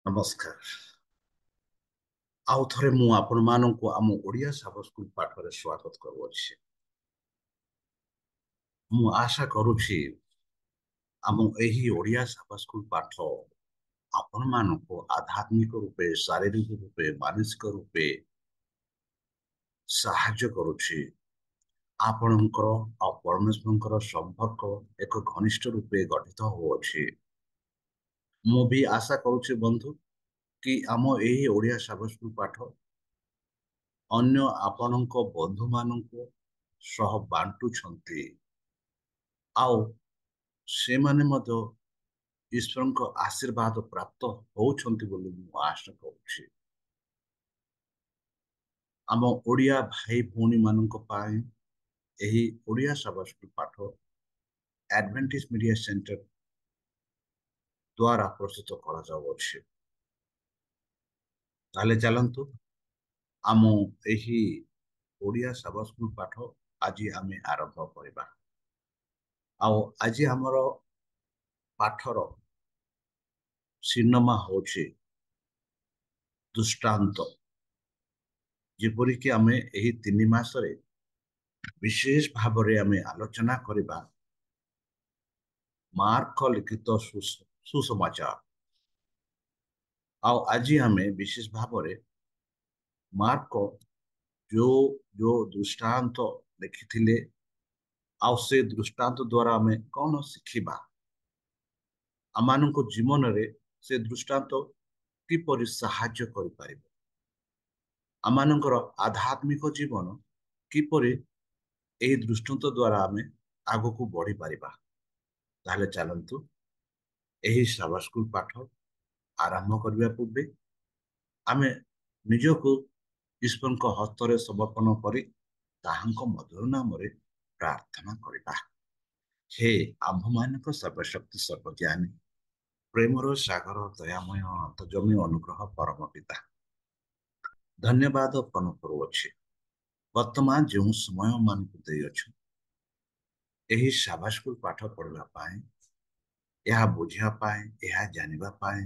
ନମସ୍କାର। ଆଉ ଥରେ ମୁଁ ଆପଣମାନଙ୍କୁ ଆମ ଓଡ଼ିଆ ସାବ ସ୍କୁଲ ପାଠରେ ସ୍ୱାଗତ କରୁଅଛି। ମୁଁ ଆଶା କରୁଛି ଆମ ଏହି ଓଡ଼ିଆ ସାବ ସ୍କୁଲ ପାଠ ଆପଣମାନଙ୍କୁ ଆଧ୍ୟାତ୍ମିକ ରୂପେ, ଶାରୀରିକ ରୂପେ, ମାନସିକ ରୂପେ ସାହାଯ୍ୟ କରୁଛି। ଆପଣଙ୍କର ଆଉ ପରମେଶ୍ୱରଙ୍କର ସମ୍ପର୍କ ଏକ ଘନିଷ୍ଠ ରୂପେ ଗଠିତ ହେଉଅଛି। ମୁଁ ବି ଆଶା କରୁଛି ବନ୍ଧୁ କି ଆମ ଏହି ଓଡ଼ିଆ ସାବ ସ୍କୁଲ ପାଠ ଅନ୍ୟ ଆପଣଙ୍କ ବନ୍ଧୁମାନଙ୍କୁ ସହ ବାଣ୍ଟୁଛନ୍ତି ଆଉ ସେମାନେ ମଧ୍ୟ ଈଶ୍ୱରଙ୍କ ଆଶୀର୍ବାଦ ପ୍ରାପ୍ତ ହଉଛନ୍ତି ବୋଲି ମୁଁ ଆଶା କରୁଛି। ଆମ ଓଡ଼ିଆ ଭାଇ ଭଉଣୀମାନଙ୍କ ପାଇଁ ଏହି ଓଡ଼ିଆ ସଭା ସ୍କୁଲ ପାଠ ଆଡଭେଣ୍ଟିଜ ମିଡିଆ ସେଣ୍ଟର ଦ୍ୱାରା ପ୍ରସ୍ତୁତ କରାଯାଉଅଛି। ତାହେଲେ ଚାଲନ୍ତୁ ଆମ ଏହି ଓଡ଼ିଆ ସଭା ସ୍କୁଲ ପାଠ ଆଜି ଆମେ ଆରମ୍ଭ କରିବା। ଆଉ ଆଜି ଆମର ପାଠର ସିନେମା ହଉଛି ଦୃଷ୍ଟାନ୍ତ। ଯେପରିକି ଆମେ ଏହି 3 ମାସରେ ବିଶେଷ ଭାବରେ ଆମେ ଆଲୋଚନା କରିବା ମାର୍କ ଲିଖିତ ସୁସମାଚାର। ଆଉ ଆଜି ଆମେ ବିଶେଷ ଭାବରେ ମାର୍କ ଯୋଉ ଯୋଉ ଦୃଷ୍ଟାନ୍ତ ଲେଖିଥିଲେ ଆଉ ସେ ଦୃଷ୍ଟାନ୍ତ ଦ୍ୱାରା ଆମେ କଣ ଶିଖିବା, ଆମମାନଙ୍କ ଜୀବନରେ ସେ ଦୃଷ୍ଟାନ୍ତ କିପରି ସାହାଯ୍ୟ କରିପାରିବ, ଆମମାନଙ୍କର ଆଧ୍ୟାତ୍ମିକ ଜୀବନ କିପରି ଏହି ଦୃଷ୍ଟାନ୍ତ ଦ୍ୱାରା ଆମେ ଆଗକୁ ବଢିପାରିବା। ତାହେଲେ ଚାଲନ୍ତୁ ଏହି ସାବା ସ୍କୁଲ ପାଠ ଆରମ୍ଭ କରିବା ପୂର୍ବେ ଆମେ ନିଜକୁ ଈଶ୍ୱରଙ୍କ ହସ୍ତରେ ସମର୍ପଣ କରି ତାହାଙ୍କ ମଧୁର ନାମରେ ପ୍ରାର୍ଥନା କରିବା। ହେ ଆମ୍ଭମାନଙ୍କ ସର୍ବଶକ୍ତି ସର୍ବଜ୍ଞାନୀ ପ୍ରେମର ସାଗର ଦୟାମୟ ଅନ୍ତର୍ଜମୀ ଅନୁଗ୍ରହ ପରମ ପିତା, ଧନ୍ୟବାଦ ଅର୍ପଣ କରୁଅଛି ବର୍ତ୍ତମାନ ଯେଉଁ ସମୟ ମାନଙ୍କୁ ଦେଇଅଛୁ ଏହି ସାବା ସ୍କୁଲ ପାଠ ପଢିବା ପାଇଁ, ଏହା ବୁଝିବା ପାଇଁ, ଏହା ଜାଣିବା ପାଇଁ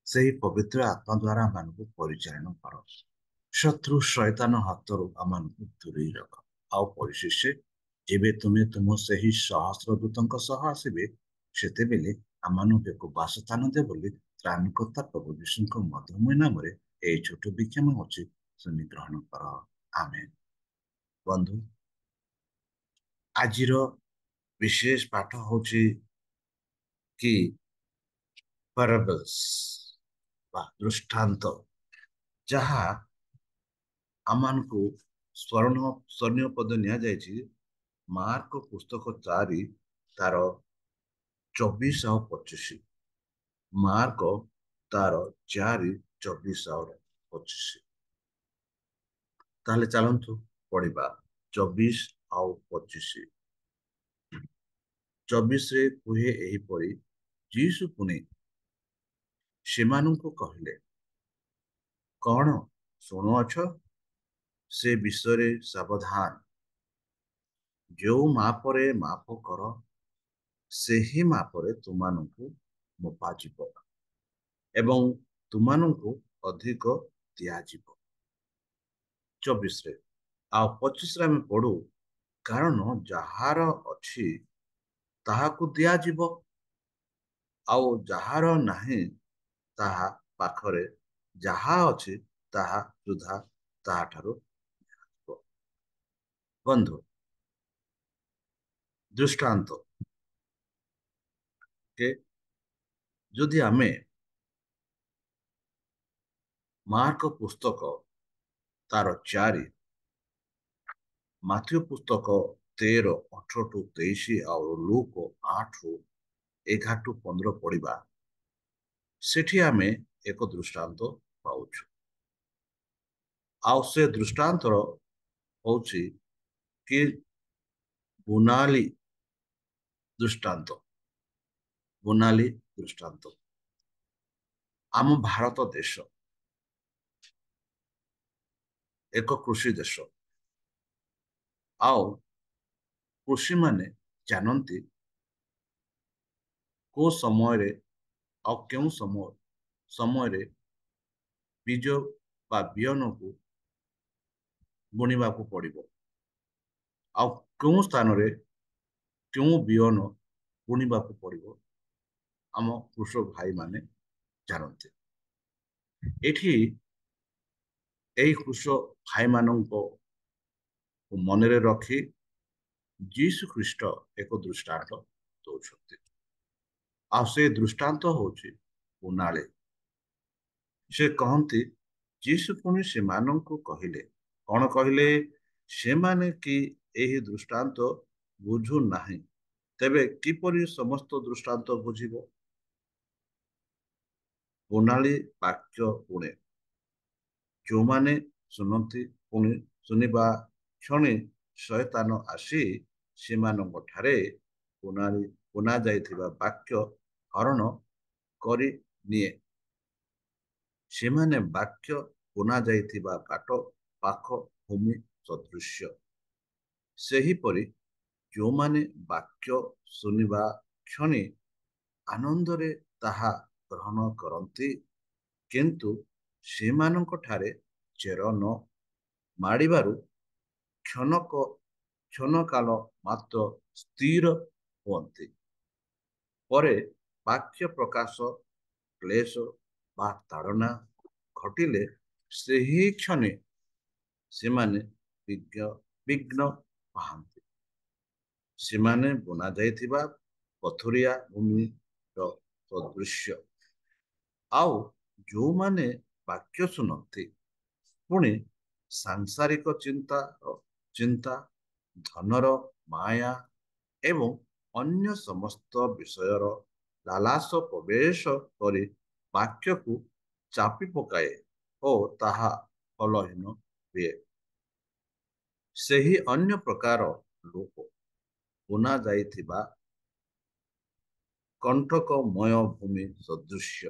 ସେହି ପବିତ୍ର ଆତ୍ମା ଦ୍ୱାରା ଆମମାନଙ୍କୁ ପରିଚାଳନା କର। ଶତ୍ରୁ ଶୈତାନ ହାତରୁ ଆମମାନଙ୍କୁ ଦୂରେଇ ରଖ। ଆଉ ପରିଶେଷରେ ଯେବେ ତୁମେ ତୁମ ସେହି ସହସ୍ର ଦୂତଙ୍କ ସହ ଆସିବେ ସେତେବେଳେ ଆମମାନଙ୍କୁ ଏକ ବାସସ୍ଥାନ ଦେ ବୋଲି ତ୍ରାଣକର୍ତ୍ତା ପ୍ରଭୁ ଯୀଶୁଙ୍କ ମଧୁମୟ ନାମରେ ଏହି ଛୋଟ ବିକ୍ଷମ ଅଛି ଶୁଣି ଗ୍ରହଣ କର। ଆମେନ୍। ବନ୍ଧୁ, ଆଜିର ବିଶେଷ ପାଠ ହଉଛି କି ପାରାବଲ୍ସ ବା ଦୃଷ୍ଟାନ୍ତ, ଯାହା ଆମମାନଙ୍କୁ ସ୍ମରଣୀୟ ପଦ ନିଆଯାଇଛି ମାର୍କ ପୁସ୍ତକ 4 ତାର 24 ଆଉ 25। ମାର୍କ ତାର 4, 24 ଆଉ 25। ତାହେଲେ ଚାଲନ୍ତୁ ପଢିବା 24 ଆଉ 25। 24ରେ କୁହେ ଏହିପରି, ଯୀଶୁ ପୁଣି ସେମାନଙ୍କୁ କହିଲେ, କଣ ଶୁଣୁଅଛ? ସେ ବିଷୟରେ ସାବଧାନ। ଯେଉଁ ମାପରେ ମାପ କର ସେହି ମାପରେ ତୁମମାନଙ୍କୁ ମପାଯିବ ଏବଂ ତୁମମାନଙ୍କୁ ଅଧିକ ଦିଆଯିବ। 24ରେ ଆଉ 25ରେ ଆମେ ପଢୁ, କାରଣ ଯାହାର ଅଛି ତାହାକୁ ଦିଆଯିବ ଆଉ ଯାହାର ନାହିଁ ତାହା ପାଖରେ ଯାହା ଅଛି ତାହା ସୁଦ୍ଧା ତାହାଠାରୁ ନିଆଯିବ। ବନ୍ଧୁ, ଦୃଷ୍ଟାନ୍ତ କେ ଯଦି ଆମେ ମାର୍କ ପୁସ୍ତକ ତାର 4, ମାଥ୍ୟୁ ପୁସ୍ତକ 13, 18-23 ଆଉ ଲୁକ 8-11-15 ପଢିବା, ସେଠି ଆମେ ଏକ ଦୃଷ୍ଟାନ୍ତ ପାଉଛୁ। ଆଉ ସେ ଦୃଷ୍ଟାନ୍ତର ହଉଛି କି ବୁନାଲି ଦୃଷ୍ଟାନ୍ତ। ବୁନାଲି ଦୃଷ୍ଟାନ୍ତ। ଆମ ଭାରତ ଦେଶ ଏକ କୃଷି ଦେଶ ଆଉ କୃଷିମାନେ ଜାଣନ୍ତି କୋଉ ସମୟରେ ଆଉ କେଉଁ ସମୟ ସମୟରେ ବୀଜ ବା ବିହନକୁ ବୁଣିବାକୁ ପଡ଼ିବ। ଆଉ କେଉଁ ସ୍ଥାନରେ କେଉଁ ବିହନ ବୁଣିବାକୁ ପଡ଼ିବ ଆମ କୃଷକ ଭାଇମାନେ ଜାଣନ୍ତି। ଏଠି ଏହି କୃଷକ ଭାଇମାନଙ୍କ ମନରେ ରଖି ଯୀଶୁ ଖ୍ରୀଷ୍ଟ ଏକ ଦୃଷ୍ଟାନ୍ତ ଦଉଛନ୍ତି। ଆଉ ସେ ଦୃଷ୍ଟାନ୍ତ ହଉଛି ପୁନାଳି। ସେ କହନ୍ତି, ଯୀଶୁ ପୁଣି ସେମାନଙ୍କୁ କହିଲେ, କଣ କହିଲେ? ସେମାନେ କି ଏହି ଦୃଷ୍ଟାନ୍ତ ବୁଝୁନାହିଁ, ତେବେ କିପରି ସମସ୍ତ ଦୃଷ୍ଟାନ୍ତ ବୁଝିବ? ପୁନାଳି ବାକ୍ୟ ବୁଣେ। ଯେଉଁମାନେ ଶୁଣନ୍ତି, ପୁଣି ଶୁଣିବା କ୍ଷଣି ଶୟତାନ ଆସି ସେମାନଙ୍କ ଠାରେ ବୁଣା ଯାଇଥିବା ବାକ୍ୟ ହରଣ କରି ନିଏ। ସେମାନେ ବାକ୍ୟ ବୁଣା ଯାଇଥିବା ବାଟ ପାଖ ଭୂମି ସଦୃଶ୍ୟ। ସେହିପରି ଯେଉଁମାନେ ବାକ୍ୟ ଶୁଣିବା କ୍ଷଣି ଆନନ୍ଦରେ ତାହା ଗ୍ରହଣ କରନ୍ତି, କିନ୍ତୁ ସେମାନଙ୍କ ଠାରେ ଚେର ନ ମାଡ଼ିବାରୁ କ୍ଷଣକାଳ ମାତ୍ର ସ୍ଥିର ହୁଅନ୍ତି। ପରେ ବାକ୍ୟ ପ୍ରକାଶ, କ୍ଲେଶ ବା ତାଡ଼ନା ଘଟିଲେ ସେହି କ୍ଷଣେ ସେମାନେ ବିଘ୍ନ ପାଆନ୍ତି। ସେମାନେ ବୁଣା ଯାଇଥିବା ପଥୁରିଆ ଭୂମିର ସଦୃଶ୍ୟ। ଆଉ ଯେଉଁମାନେ ବାକ୍ୟ ଶୁଣନ୍ତି, ପୁଣି ସାଂସାରିକ ଚିନ୍ତା, ଧନର ମାୟା ଏବଂ ଅନ୍ୟ ସମସ୍ତ ବିଷୟର ଲାଲାସ ପ୍ରବେଶ କରି ବାକ୍ୟକୁ ଚାପି ପକାଏ ଓ ତାହା ଫଳହୀନ ହୁଏ। ସେହି ଅନ୍ୟ ପ୍ରକାର ଲୋକ ବୁଣା ଯାଇଥିବା କଣ୍ଟକମୟ ଭୂମି ସଦୃଶ୍ୟ।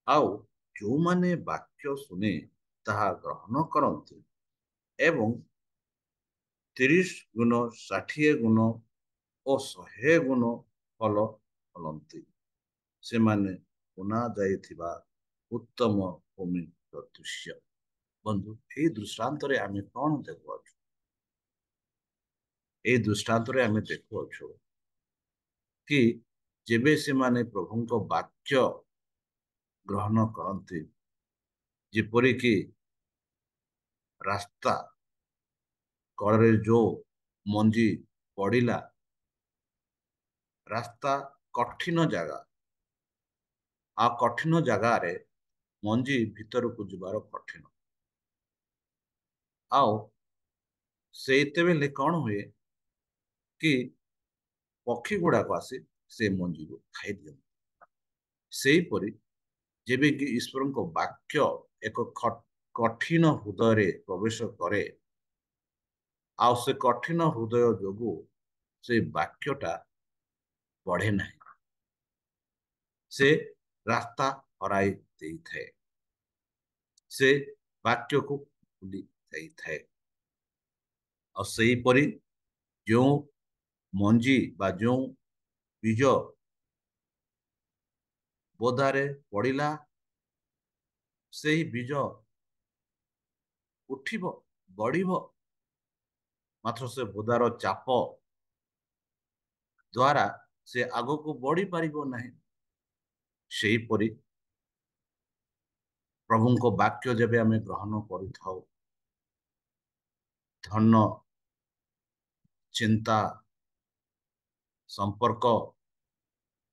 ଆଉ ଯେଉଁମାନେ ବାକ୍ୟ ଶୁଣି ତାହା ଗ୍ରହଣ କରନ୍ତି ଏବଂ 30 ଗୁଣ, 60 ଗୁଣ ଓ 100 ଗୁଣ ଫଳ ଫଳନ୍ତି, ସେମାନେ ବୁଣା ଯାଇଥିବା ଉତ୍ତମ ଭୂମି ସଦୃଶ୍ୟ। ବନ୍ଧୁ, ଏହି ଦୃଷ୍ଟାନ୍ତରେ ଆମେ କଣ ଦେଖୁଅଛୁ? ଏହି ଦୃଷ୍ଟାନ୍ତରେ ଆମେ ଦେଖୁଅଛୁ କି ଯେବେ ସେମାନେ ପ୍ରଭୁଙ୍କ ବାକ୍ୟ ଗ୍ରହଣ କରନ୍ତି, ଯେପରିକି ରାସ୍ତା କଡ଼ରେ ଯୋଉ ମଞ୍ଜି ପଡ଼ିଲା, ରାସ୍ତା କଠିନ ଜାଗା, ଆଉ କଠିନ ଜାଗାରେ ମଞ୍ଜି ଭିତରକୁ ଯିବାର କଠିନ। ଆଉ ସେତେବେଳେ କଣ ହୁଏ କି ପକ୍ଷୀ ଗୁଡାକ ଆସି ସେ ମଞ୍ଜିକୁ ଖାଇଦିଅନ୍ତି। ସେହିପରି ଯେବେ କି ଈଶ୍ୱରଙ୍କ ବାକ୍ୟ ଏକ କଠିନ ହୃଦୟରେ ପ୍ରବେଶ କରେ, ଆଉ ସେ କଠିନ ହୃଦୟ ଯୋଗୁ ସେ ବାକ୍ୟଟା ବଢେ ନାହିଁ, ସେ ରାସ୍ତା ହରାଇ ଦେଇଥାଏ, ସେ ବାକ୍ୟକୁ ଭୁଲି ଯାଇଥାଏ। ଆଉ ସେହିପରି ଯେଉଁ ମଞ୍ଜି ବା ଯେଉଁ ବୀଜ ବୋଦାରେ ପଡ଼ିଲା, ସେହି ବୀଜ ଉଠିବ, ବଢିବ, ମାତ୍ର ସେ ବୋଦାର ଚାପ ଦ୍ୱାରା ସେ ଆଗକୁ ବଢି ପାରିବ ନାହିଁ। ସେହିପରି ପ୍ରଭୁଙ୍କ ବାକ୍ୟ ଯେବେ ଆମେ ଗ୍ରହଣ କରିଥାଉ, ଧନ, ଚିନ୍ତା, ସମ୍ପର୍କ,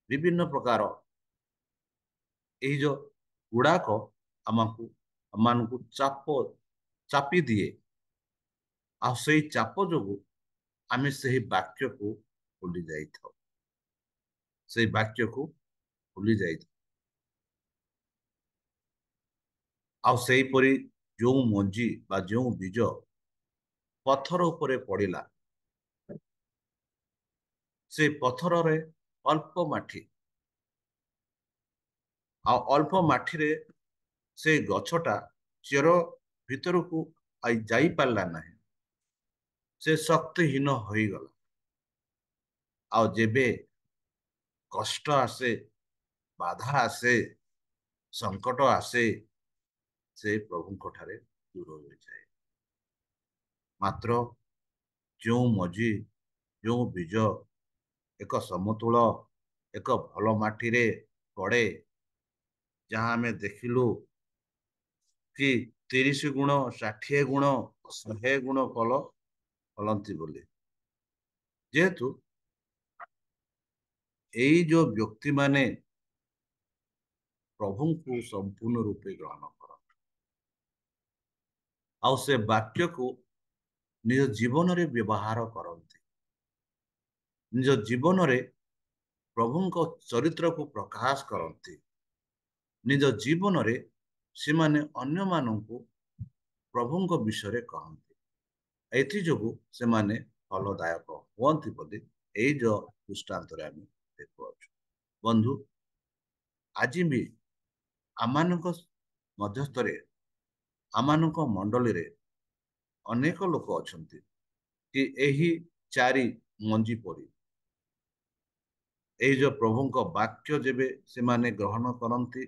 ବିଭିନ୍ନ ପ୍ରକାର ଏହି ଯୋଉ ଗୁଡାକ ଆମମାନଙ୍କୁ ଚାପି ଦିଏ। ଆଉ ସେଇ ଚାପ ଯୋଗୁ ଆମେ ସେହି ବାକ୍ୟକୁ ଭୁଲି ଯାଇଥାଉ, ସେଇ ବାକ୍ୟକୁ ଭୁଲି ଯାଇଥାଉ। ଆଉ ସେହିପରି ଯେଉଁ ମଞ୍ଜି ବା ଯେଉଁ ବୀଜ ପଥର ଉପରେ ପଡ଼ିଲା, ସେ ପଥରରେ ଅଳ୍ପ ମାଟି, ଆଉ ଅଳ୍ପ ମାଟିରେ ସେ ଗଛଟା ଚେର ଭିତରକୁ ଯାଇପାରିଲା ନାହିଁ, ସେ ଶକ୍ତିହୀନ ହୋଇଗଲା। ଆଉ ଯେବେ କଷ୍ଟ ଆସେ, ବାଧା ଆସେ, ସଂକଟ ଆସେ ସେ ପ୍ରଭୁଙ୍କ ଠାରେ ଦୂର ହୋଇଯାଏ। ମାତ୍ର ଯେଉଁ ମଞ୍ଜି, ଯେଉଁ ବୀଜ ଏକ ସମତୁଳ ଏକ ଭଲ ମାଟିରେ ପଡେ, ଯାହା ଆମେ ଦେଖିଲୁ କି 30 ଗୁଣ, 60 ଗୁଣ, 100 ଗୁଣ ଫଳ ଫଳନ୍ତି ବୋଲି। ଯେହେତୁ ଏଇ ଯୋଉ ବ୍ୟକ୍ତିମାନେ ପ୍ରଭୁଙ୍କୁ ସମ୍ପୂର୍ଣ୍ଣ ରୂପେ ଗ୍ରହଣ କରନ୍ତି ଆଉ ସେ ବାକ୍ୟକୁ ନିଜ ଜୀବନରେ ବ୍ୟବହାର କରନ୍ତି, ନିଜ ଜୀବନରେ ପ୍ରଭୁଙ୍କ ଚରିତ୍ରକୁ ପ୍ରକାଶ କରନ୍ତି, ନିଜ ଜୀବନରେ ସେମାନେ ଅନ୍ୟମାନଙ୍କୁ ପ୍ରଭୁଙ୍କ ବିଷୟରେ କହନ୍ତି। ଏଥିଯୋଗୁ ସେମାନେ ଫଳଦାୟକ ହୁଅନ୍ତି ବୋଲି ଏଇ ଯୋଉ ଦୃଷ୍ଟାନ୍ତରେ ଆମେ ଦେଖୁଅଛୁ। ବନ୍ଧୁ, ଆଜି ବି ଆମମାନଙ୍କ ମଧ୍ୟସ୍ଥରେ, ଆମମାନଙ୍କ ମଣ୍ଡଳୀରେ ଅନେକ ଲୋକ ଅଛନ୍ତି କି ଏହି ଚାରି ମଞ୍ଜି ପରି ଏଇ ଯୋଉ ପ୍ରଭୁଙ୍କ ବାକ୍ୟ ଯେବେ ସେମାନେ ଗ୍ରହଣ କରନ୍ତି,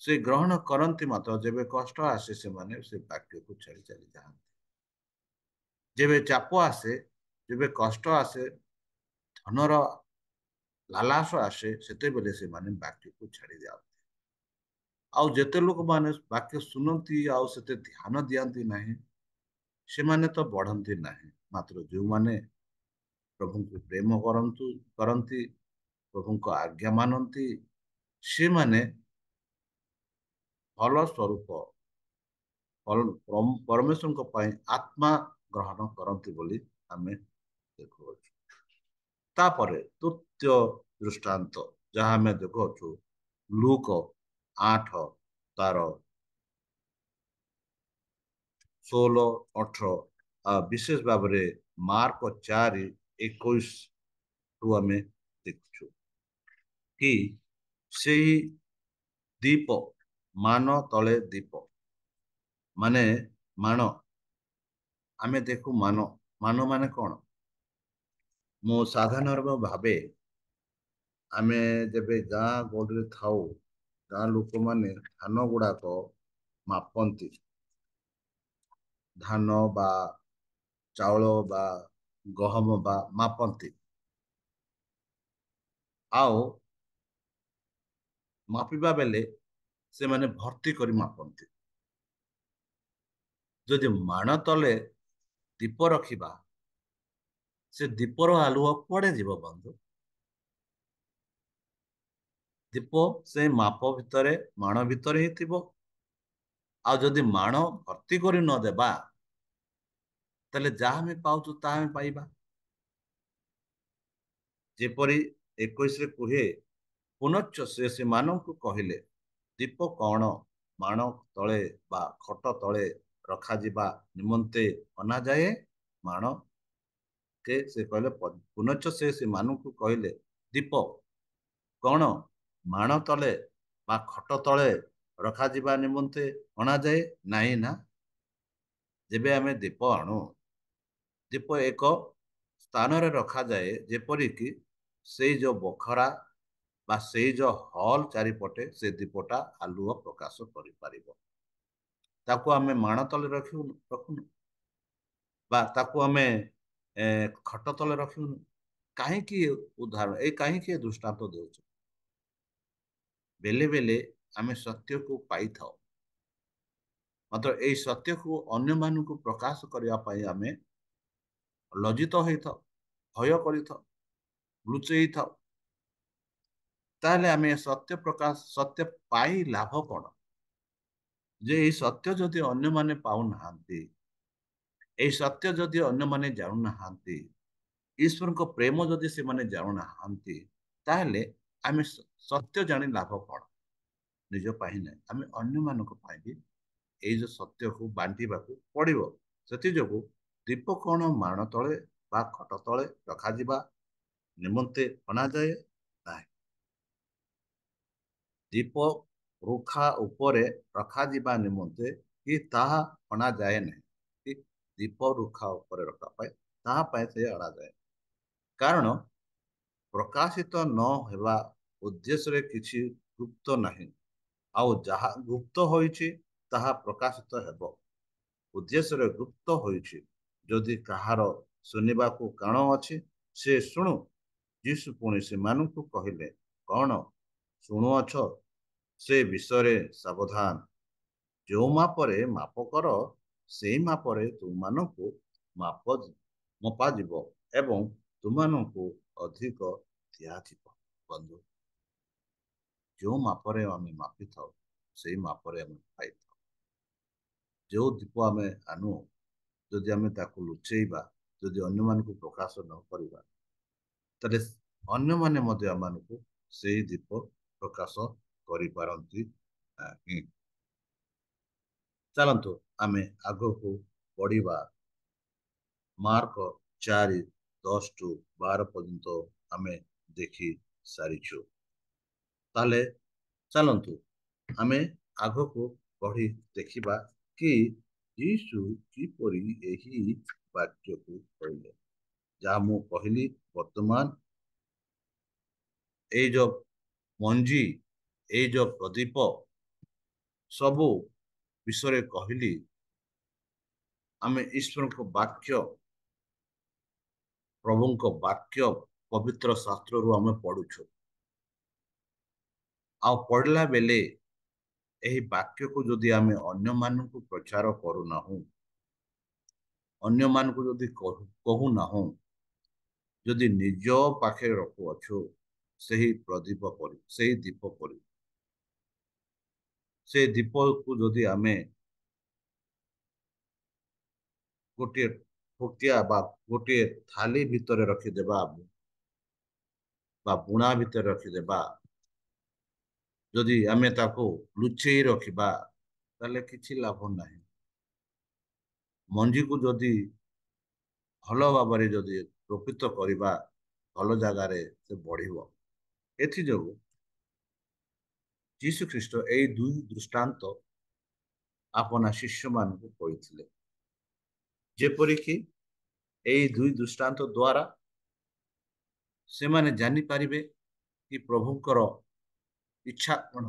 ସେ ଗ୍ରହଣ କରନ୍ତି ମାତ୍ର ଯେବେ କଷ୍ଟ ଆସେ ସେମାନେ ସେ ବାକ୍ୟକୁ ଛାଡ଼ି ଚାଲିଯାଆନ୍ତି। ଯେବେ ଚାପ ଆସେ, ଯେବେ କଷ୍ଟ ଆସେ, ଧନର ଲାଲାସ ଆସେ, ସେତେବେଳେ ସେମାନେ ବାକ୍ୟକୁ ଛାଡ଼ି ଦିଅନ୍ତି। ଆଉ ଯେତେ ଲୋକମାନେ ବାକ୍ୟ ଶୁଣନ୍ତି ଆଉ ସେତେ ଧ୍ୟାନ ଦିଅନ୍ତି ନାହିଁ, ସେମାନେ ତ ବଢନ୍ତି ନାହିଁ। ମାତ୍ର ଯେଉଁମାନେ ପ୍ରଭୁଙ୍କୁ ପ୍ରେମ କରନ୍ତି, ପ୍ରଭୁଙ୍କ ଆଜ୍ଞା ମାନନ୍ତି, ସେମାନେ ଫଳ ସ୍ୱରୂପ ପରମେଶ୍ୱରଙ୍କ ପାଇଁ ଆତ୍ମା ଗ୍ରହଣ କରନ୍ତି ବୋଲି ଆମେ ଦେଖୁଅଛୁ। ତାପରେ ତୃତୀୟ ଦୃଷ୍ଟାନ୍ତ ଯାହା ଆମେ ଦେଖୁଅଛୁ ଲୁକ 8 ତାର 16, 18, ବିଶେଷ ଭାବରେ ମାର୍କ 4:21 ରୁ ଆମେ ଦେଖୁଛୁ କି ସେହି ଦୀପ, ମାନ ତଳେ ଦୀପ, ମାନେ ମାଣ। ଆମେ ଦେଖୁ ମାନ, ମାନ ମାନେ କଣ? ମୁଁ ସାଧାରଣ ଭାବେ ଆମେ ଯେବେ ଗାଁ ଗହଳିରେ ଥାଉ, ଗାଁ ଲୋକମାନେ ଧାନ ଗୁଡାକ ମାପନ୍ତି, ଧାନ ବା ଚାଉଳ ବା ଗହମ ବା ମାପନ୍ତି। ଆଉ ମାପିବା ବେଳେ ସେମାନେ ଭର୍ତ୍ତି କରି ମାପନ୍ତି। ଯଦି ମାଣ ତଳେ ଦୀପ ରଖିବା, ସେ ଦୀପର ଆଲୁଅ କୁଆଡେ ଯିବ ବନ୍ଧୁ? ଦୀପ ସେ ମାପ ଭିତରେ, ମାଣ ଭିତରେ ହିଁ ଥିବ। ଆଉ ଯଦି ମାଣ ଭର୍ତ୍ତି କରି ନଦେବା, ତାହେଲେ ଯାହା ଆମେ ପାଉଛୁ ତାହା ଆମେ ପାଇବା। ଯେପରି 21ରେ କୁହେ, ପୁନଶ୍ଚ ସେ ସେମାନଙ୍କୁ କହିଲେ, ଦୀପ କଣ ମାଣ ତଳେ ବା ଖଟ ତଳେ ରଖାଯିବା ନିମନ୍ତେ ଅଣାଯାଏ? ମାଣ କେ ସେ କହିଲେ, ପୁନଶ୍ଚ ସେ ସେମାନଙ୍କୁ କହିଲେ, ଦୀପ କଣ ମାଣ ତଳେ ବା ଖଟ ତଳେ ରଖାଯିବା ନିମନ୍ତେ ଅଣାଯାଏ ନାହିଁ ନା? ଯେବେ ଆମେ ଦୀପ ଆଣୁ, ଦୀପ ଏକ ସ୍ଥାନରେ ରଖାଯାଏ, ଯେପରିକି ସେଇ ଯୋଉ ବଖରା ବା ସେଇ ଯୋଉ ହଲ୍ ଚାରିପଟେ ସେ ଦୀପଟା ଆଲୁଅ ପ୍ରକାଶ କରିପାରିବ। ତାକୁ ଆମେ ମାଣ ତଳେ ରଖୁନୁ ବା ତାକୁ ଆମେ ଖଟ ତଳେ ରଖିବୁନୁ। କାହିଁକି ଉଦାହରଣ, କାହିଁକି ଏ ଦୃଷ୍ଟାନ୍ତ ଦେଉଛୁ? ବେଲେ ବେଲେ ଆମେ ସତ୍ୟକୁ ପାଇଥାଉ, ମାତ୍ର ଏଇ ସତ୍ୟକୁ ଅନ୍ୟମାନଙ୍କୁ ପ୍ରକାଶ କରିବା ପାଇଁ ଆମେ ଲଜ୍ଜିତ ହେଇଥାଉ, ଭୟ କରିଥାଉ, ଲୁଚେଇ ଥାଉ। ତାହେଲେ ଆମେ ସତ୍ୟ ପାଇ ଲାଭ କଣ? ଯେ ଏଇ ସତ୍ୟ ଯଦି ଅନ୍ୟମାନେ ପାଉନାହାନ୍ତି, ଏଇ ସତ୍ୟ ଯଦି ଅନ୍ୟମାନେ ଜାଣୁନାହାନ୍ତି, ଈଶ୍ୱରଙ୍କ ପ୍ରେମ ଯଦି ସେମାନେ ଜାଣୁନାହାନ୍ତି, ତାହେଲେ ଆମେ ସତ୍ୟ ଜାଣି ଲାଭ କଣ? ନିଜ ପାଇଁ ନାହିଁ, ଆମେ ଅନ୍ୟମାନଙ୍କ ପାଇଁ ବି ଏଇ ଯୋଉ ସତ୍ୟକୁ ବାଣ୍ଟିବାକୁ ପଡିବ। ସେଥିଯୋଗୁ ଦୀପ କଣ ମାଣ ତଳେ ବା ଖଟ ତଳେ ରଖାଯିବା ନିମନ୍ତେ ଅଣାଯାଏ ନାହିଁ। ଦୀପ ରୁଖା ଉପରେ ରଖାଯିବା ନିମନ୍ତେ କି ତାହା ଅଣାଯାଏ ନାହିଁ, କି ଦୀପ ରୁଖା ଉପରେ ରଖା ପାଇଁ ତାହା ପାଇଁ ସେ ଅଣାଯାଏ। କାରଣ ପ୍ରକାଶିତ ନ ହେବା ଉଦ୍ଦେଶ୍ୟରେ କିଛି ଗୁପ୍ତ ନାହିଁ, ଆଉ ଯାହା ଗୁପ୍ତ ହୋଇଛି ତାହା ପ୍ରକାଶିତ ହେବ। ଉଦ୍ଦେଶ୍ୟରେ ଗୁପ୍ତ ହୋଇଛି। ଯଦି କାହାର ଶୁଣିବାକୁ କାନ ଅଛି ସେ ଶୁଣୁ। ଯୀଶୁ ପୁଣି ସେମାନଙ୍କୁ କହିଲେ, କଣ ଶୁଣୁଅଛ? ସେ ବିଷୟରେ ସାବଧାନ। ଯେଉଁ ମାପରେ ମାପ କର ସେଇ ମାପରେ ତୁମମାନଙ୍କୁ ମାପ ମପାଯିବ ଏବଂ ତୁମମାନଙ୍କୁ ଅଧିକ ଦିଆଯିବ। ବନ୍ଧୁ, ଯେଉଁ ମାପରେ ଆମେ ମାପିଥାଉ ସେଇ ମାପରେ ଆମେ ପାଇଥାଉ। ଯେଉଁ ଦୀପ ଆମେ ଆଣୁ, ଯଦି ଆମେ ତାକୁ ଲୁଚେଇବା, ଯଦି ଅନ୍ୟମାନଙ୍କୁ ପ୍ରକାଶ ନ କରିବା, ତାହେଲେ ଅନ୍ୟମାନେ ମଧ୍ୟ ଆମମାନଙ୍କୁ ସେଇ ଦୀପ ପ୍ରକାଶ କରିପାରନ୍ତି ନାହିଁ। ଚାଲନ୍ତୁ ଆମେ ଆଗକୁ ବଢିବା। ମାର୍କ 4:10-12 ପର୍ଯ୍ୟନ୍ତ ଆମେ ଦେଖି ସାରିଛୁ। ତାହେଲେ ଚାଲନ୍ତୁ ଆମେ ଆଗକୁ ବଢି ଦେଖିବା କି ଯୀଶୁ କିପରି ଏହି ବାକ୍ୟକୁ କହିଲେ। ଯାହା ମୁଁ କହିଲି, ବର୍ତ୍ତମାନ ଏଇ ଯୋଉ ମଞ୍ଜି, ଏଇ ଯୋଉ ପ୍ରଦୀପ ସବୁ ବିଷୟରେ କହିଲି। ଆମେ ଈଶ୍ୱରଙ୍କ ବାକ୍ୟ, ପ୍ରଭୁଙ୍କ ବାକ୍ୟ ପବିତ୍ର ଶାସ୍ତ୍ରରୁ ଆମେ ପଢୁଛୁ। ଆଉ ପଢିଲା ବେଳେ ଏହି ବାକ୍ୟକୁ ଯଦି ଆମେ ଅନ୍ୟମାନଙ୍କୁ ପ୍ରଚାର କରୁନାହୁଁ, ଅନ୍ୟମାନଙ୍କୁ ଯଦି କହୁନାହୁଁ, ଯଦି ନିଜ ପାଖରେ ରଖୁଅଛୁ, ସେହି ପ୍ରଦୀପ ପରି, ସେହି ଦୀପ ପରି, ସେ ଦୀପକୁ ଯଦି ଆମେ ଗୋଟିଏ ଫୁଟିଆ ବା ଗୋଟିଏ ଥାଳି ଭିତରେ ରଖିଦେବା ବା ବୁଣା ଭିତରେ ରଖିଦେବା, ଯଦି ଆମେ ତାକୁ ଲୁଚେଇ ରଖିବା, ତାହେଲେ କିଛି ଲାଭ ନାହିଁ। ମଞ୍ଜିକୁ ଯଦି ଭଲ ଭାବରେ ଯଦି ରୋପିତ କରିବା, ଭଲ ଜାଗାରେ ସେ ବଢିବ। ଏଥିଯୋଗୁଁ ଯୀଶୁ ଖ୍ରୀଷ୍ଟ ଏଇ ଦୁଇ ଦୃଷ୍ଟାନ୍ତ ଆପଣା ଶିଷ୍ୟମାନଙ୍କୁ କହିଥିଲେ, ଯେପରିକି ଏଇ ଦୁଇ ଦୃଷ୍ଟାନ୍ତ ଦ୍ୱାରା ସେମାନେ ଜାଣିପାରିବେ କି ପ୍ରଭୁଙ୍କର ଇଚ୍ଛା କଣ,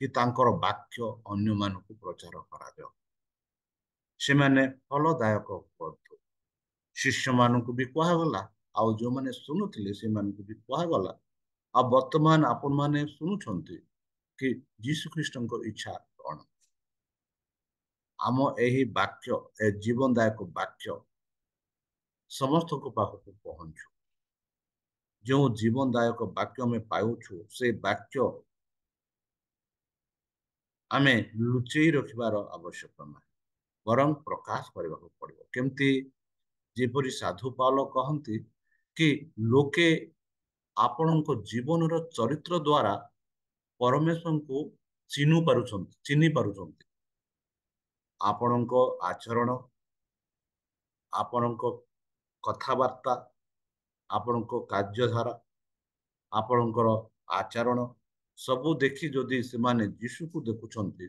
କି ତାଙ୍କର ବାକ୍ୟ ଅନ୍ୟମାନଙ୍କୁ ପ୍ରଚାର କରାଯାଉ। ସେମାନେ ଫଳଦାୟକ ହୁଅନ୍ତୁ। ଶିଷ୍ୟମାନଙ୍କୁ ବି କୁହାଗଲା, ଆଉ ଯୋଉମାନେ ଶୁଣୁଥିଲେ ସେମାନଙ୍କୁ ବି କୁହାଗଲା। ଆଉ ବର୍ତ୍ତମାନ ଆପଣମାନେ ଶୁଣୁଛନ୍ତି କି ଯୀଶୁ ଖ୍ରୀଷ୍ଟଙ୍କ ଇଚ୍ଛା କଣ। ଆମ ଏହି ବାକ୍ୟ, ଏ ଜୀବନଦାୟକ ବାକ୍ୟ ସମସ୍ତଙ୍କ ପାଖକୁ ପହଞ୍ଚୁ। ଯେଉଁ ଜୀବନଦାୟକ ବାକ୍ୟ ଆମେ ପାଉଛୁ, ସେ ବାକ୍ୟ ଆମେ ଲୁଚେଇ ରଖିବାର ଆବଶ୍ୟକ ନାହିଁ, ବରଂ ପ୍ରକାଶ କରିବାକୁ ପଡିବ। କେମିତି? ଯେପରି ସାଧୁ ପାଉଲ କହନ୍ତି କି ଲୋକେ ଆପଣଙ୍କ ଜୀବନର ଚରିତ୍ର ଦ୍ୱାରା ପରମେଶ୍ୱରଙ୍କୁ ଚିହ୍ନି ପାରୁଛନ୍ତି। ଆପଣଙ୍କ ଆଚରଣ, ଆପଣଙ୍କ କଥାବାର୍ତ୍ତା, ଆପଣଙ୍କ କାର୍ଯ୍ୟଧାରା, ଆପଣଙ୍କର ଆଚରଣ ସବୁ ଦେଖି ଯଦି ସେମାନେ ଯୀଶୁକୁ ଦେଖୁଛନ୍ତି,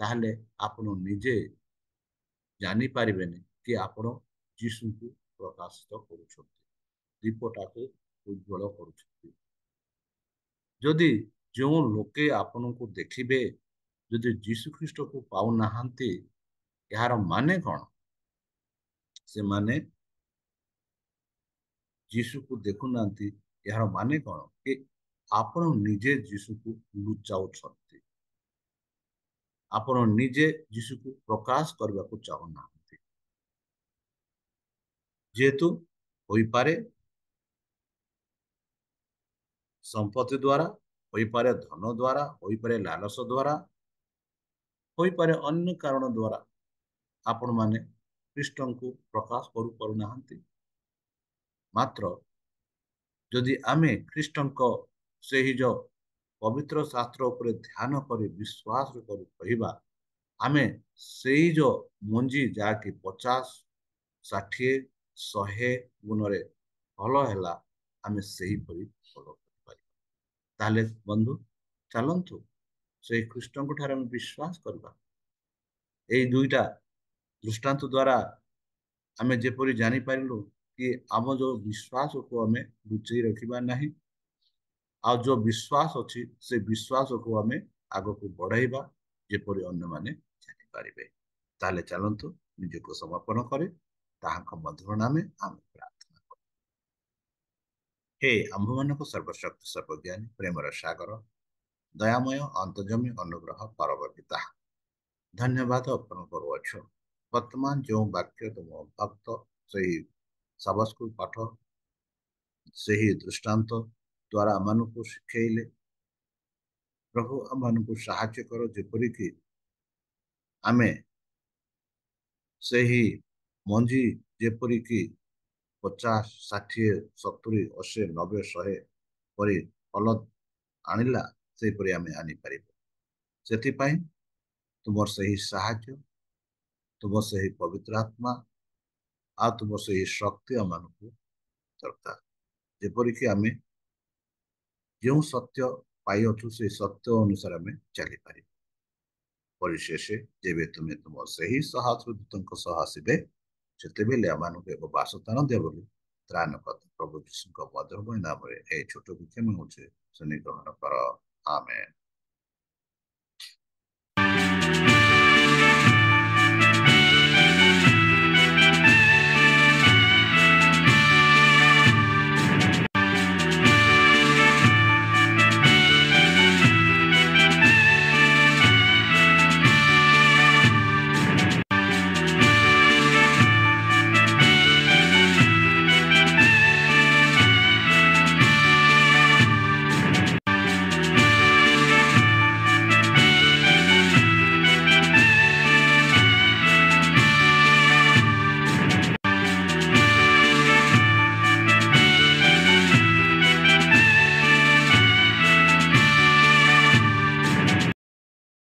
ତାହେଲେ ଆପଣ ନିଜେ ଜାଣିପାରିବେନି କି ଆପଣ ଯୀଶୁଙ୍କୁ ପ୍ରକାଶିତ କରୁଛନ୍ତି, ଦୀପଟାକୁ ଉଜ୍ଜଳ କରୁଛନ୍ତି। ଯଦି ଯେଉଁ ଲୋକେ ଆପଣଙ୍କୁ ଦେଖିବେ ଯଦି ଯୀଶୁ ଖ୍ରୀଷ୍ଟକୁ ପାଉନାହାନ୍ତି, ଏହାର ମାନେ କଣ? ସେମାନେ ଯୀଶୁକୁ ଦେଖୁନାହାନ୍ତି। ଏହାର ମାନେ କଣ କି ଆପଣ ନିଜେ ଯୀଶୁକୁ ଲୁଚାଉଛନ୍ତି। ଆପଣ ନିଜେ ଯୀଶୁକୁ ପ୍ରକାଶ କରିବାକୁ ଚାହୁଁନାହାନ୍ତି। ଯେହେତୁ ହୋଇପାରେ ସମ୍ପତ୍ତି ଦ୍ୱାରା, ହୋଇପାରେ ଧନ ଦ୍ୱାରା, ହୋଇପାରେ ଲାଲସ ଦ୍ୱାରା, ହୋଇପାରେ ଅନ୍ୟ କାରଣ ଦ୍ୱାରା ଆପଣମାନେ ଖ୍ରୀଷ୍ଟଙ୍କୁ ପ୍ରକାଶ କରିପାରୁନାହାନ୍ତି। ମାତ୍ର ଯଦି ଆମେ ଖ୍ରୀଷ୍ଟଙ୍କ ସେହି ଯୋଉ ପବିତ୍ର ଶାସ୍ତ୍ର ଉପରେ ଧ୍ୟାନ କରି ବିଶ୍ୱାସ କରି କହିବା, ଆମେ ସେଇ ଯୋଉ ମଞ୍ଜି ଯାହାକି 50, 60, 100 ଗୁଣରେ ଭଲ ହେଲା, ଆମେ ସେହିପରି ଫଳ କରିପାରିବା। ତାହେଲେ ବନ୍ଧୁ, ଚାଲନ୍ତୁ ସେଇ ଖ୍ରୀଷ୍ଟଙ୍କ ଠାରେ ଆମେ ବିଶ୍ୱାସ କରିବା। ଏଇ ଦୁଇଟା ଦୃଷ୍ଟାନ୍ତ ଦ୍ୱାରା ଆମେ ଯେପରି ଜାଣିପାରିଲୁ କି ଆମ ଯୋଉ ବିଶ୍ୱାସକୁ ଆମେ ଲୁଚେଇ ରଖିବା ନାହିଁ, ଆଉ ଯୋଉ ବିଶ୍ୱାସ ଅଛି ସେ ବିଶ୍ୱାସକୁ ଆମେ ଆଗକୁ ବଢାଇବା ଯେପରି ଅନ୍ୟମାନେ ଜାଣିପାରିବେ। ତାହେଲେ ଚାଲନ୍ତୁ ନିଜକୁ ସମର୍ପଣ କରି ତାହାଙ୍କ ମଧୁର ନାମେ ଆମେ ପ୍ରାର୍ଥନା କରୁ। ହେ ଆମ୍ଭମାନଙ୍କ ସର୍ବଶକ୍ତି ସର୍ବଜ୍ଞାନୀ ପ୍ରେମର ସାଗର ଦୟାମୟ ଅନ୍ତର୍ଜମୀ ଅନୁଗ୍ରହ ପରମ ପିତା, ଧନ୍ୟବାଦ ଅର୍ପଣ କରୁଅଛୁ। ବର୍ତ୍ତମାନ ଯେଉଁ ବାକ୍ୟ ତୁମ ଭକ୍ତ ସେହି ସାବାସ୍କୁ ପାଠ ସେହି ଦୃଷ୍ଟାନ୍ତ ଦ୍ୱାରା ଆମମାନଙ୍କୁ ଶିଖେଇଲେ, ପ୍ରଭୁ ଆମମାନଙ୍କୁ ସାହାଯ୍ୟ କର ଯେପରିକି ଆମେ ସେହି ମଞ୍ଜି ଯେପରିକି 50, 60, 70, 80, 90, 100 ପରି ଫଳ ଆଣିଲା ସେହିପରି ଆମେ ଆଣିପାରିବୁ। ସେଥିପାଇଁ ତୁମର ସେହି ସାହାଯ୍ୟ, ତୁମ ସେହି ପବିତ୍ର ଆତ୍ମା ଆଉ ତୁମ ସେହି ଶକ୍ତି ଆମମାନଙ୍କୁ ଦରକାର, ଯେପରିକି ଆମେ ଯେଉଁ ସତ୍ୟ ପାଇଅଛୁ ସେ ସତ୍ୟ ଅନୁସାରେ ଆମେ ଚାଲିପାରିବୁ। ପରିଶେଷେ ଯେବେ ତୁମେ ତୁମ ସେହି ସହସ୍ରଦୂତଙ୍କ ସହ ଆସିବେ, ସେତେବେଳେ ଆମମାନଙ୍କୁ ଏକ ବାସସ୍ଥାନ ଦେବ ବୋଲି ତ୍ରାଣକର୍ତ୍ତା ପ୍ରଭୁ ଯୀଶୁଙ୍କ ମଧୁରମୟ ନାମରେ ଏହି ଛୋଟ ବିକ୍ଷମ ହେଉଛି ଶୁଣି ଗ୍ରହଣ କର। ଆମେନ୍।